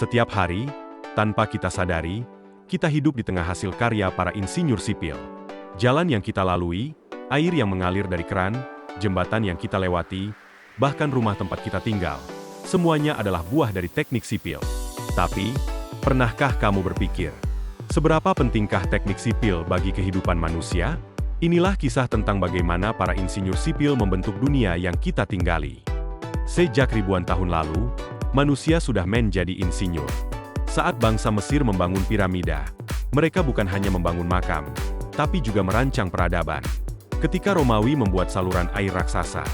Setiap hari, tanpa kita sadari, kita hidup di tengah hasil karya para insinyur sipil. Jalan yang kita lalui, air yang mengalir dari keran, jembatan yang kita lewati, bahkan rumah tempat kita tinggal. Semuanya adalah buah dari teknik sipil. Tapi, pernahkah kamu berpikir, seberapa pentingkah teknik sipil bagi kehidupan manusia? Inilah kisah tentang bagaimana para insinyur sipil membentuk dunia yang kita tinggali. Sejak ribuan tahun lalu, manusia sudah menjadi insinyur. Saat bangsa Mesir membangun piramida, mereka bukan hanya membangun makam, tapi juga merancang peradaban. Ketika Romawi membuat saluran air raksasa,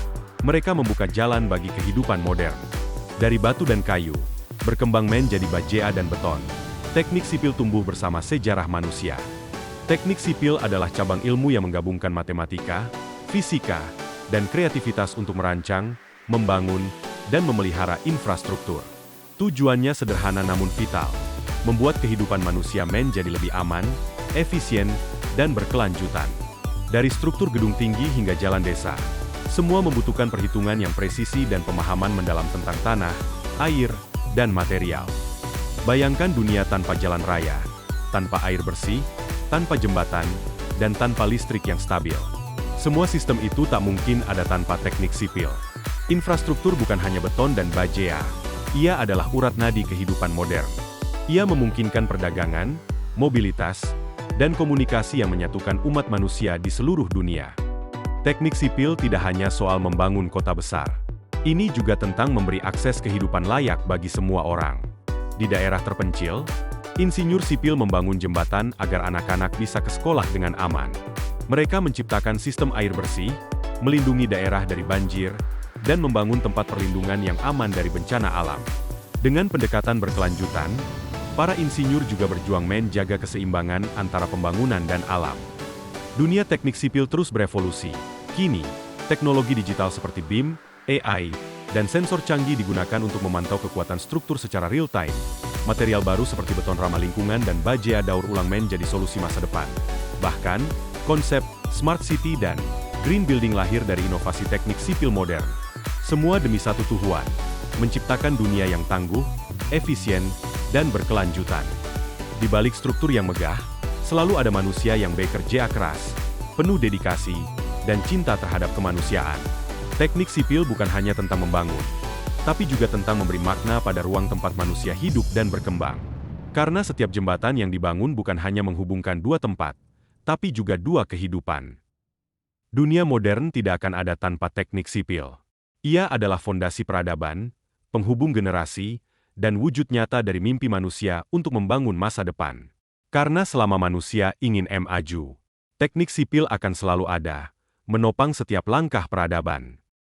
mereka membuka jalan bagi kehidupan modern. Dari batu dan kayu, berkembang menjadi baja dan beton. Teknik sipil tumbuh bersama sejarah manusia. Teknik sipil adalah cabang ilmu yang menggabungkan matematika, fisika, dan kreativitas untuk merancang, membangun, dan memelihara infrastruktur. Tujuannya sederhana namun vital, membuat kehidupan manusia menjadi lebih aman, efisien, dan berkelanjutan. Dari struktur gedung tinggi hingga jalan desa, semua membutuhkan perhitungan yang presisi dan pemahaman mendalam tentang tanah, air, dan material. Bayangkan dunia tanpa jalan raya, tanpa air bersih, tanpa jembatan, dan tanpa listrik yang stabil. Semua sistem itu tak mungkin ada tanpa teknik sipil. Infrastruktur bukan hanya beton dan baja. Ia adalah urat nadi kehidupan modern. Ia memungkinkan perdagangan, mobilitas, dan komunikasi yang menyatukan umat manusia di seluruh dunia. Teknik sipil tidak hanya soal membangun kota besar. Ini juga tentang memberi akses kehidupan layak bagi semua orang. Di daerah terpencil, insinyur sipil membangun jembatan agar anak-anak bisa ke sekolah dengan aman. Mereka menciptakan sistem air bersih, melindungi daerah dari banjir, dan membangun tempat perlindungan yang aman dari bencana alam. Dengan pendekatan berkelanjutan, para insinyur juga berjuang menjaga keseimbangan antara pembangunan dan alam. Dunia teknik sipil terus berevolusi. Kini, teknologi digital seperti BIM, AI, dan sensor canggih digunakan untuk memantau kekuatan struktur secara real-time. Material baru seperti beton ramah lingkungan dan baja daur ulang menjadi solusi masa depan. Bahkan, konsep smart city dan green building lahir dari inovasi teknik sipil modern. Semua demi satu tujuan, menciptakan dunia yang tangguh, efisien, dan berkelanjutan. Di balik struktur yang megah, selalu ada manusia yang bekerja keras, penuh dedikasi, dan cinta terhadap kemanusiaan. Teknik sipil bukan hanya tentang membangun, tapi juga tentang memberi makna pada ruang tempat manusia hidup dan berkembang. Karena setiap jembatan yang dibangun bukan hanya menghubungkan dua tempat, tapi juga dua kehidupan. Dunia modern tidak akan ada tanpa teknik sipil. Ia adalah fondasi peradaban, penghubung generasi, dan wujud nyata dari mimpi manusia untuk membangun masa depan. Karena selama manusia ingin maju, teknik sipil akan selalu ada, menopang setiap langkah peradaban.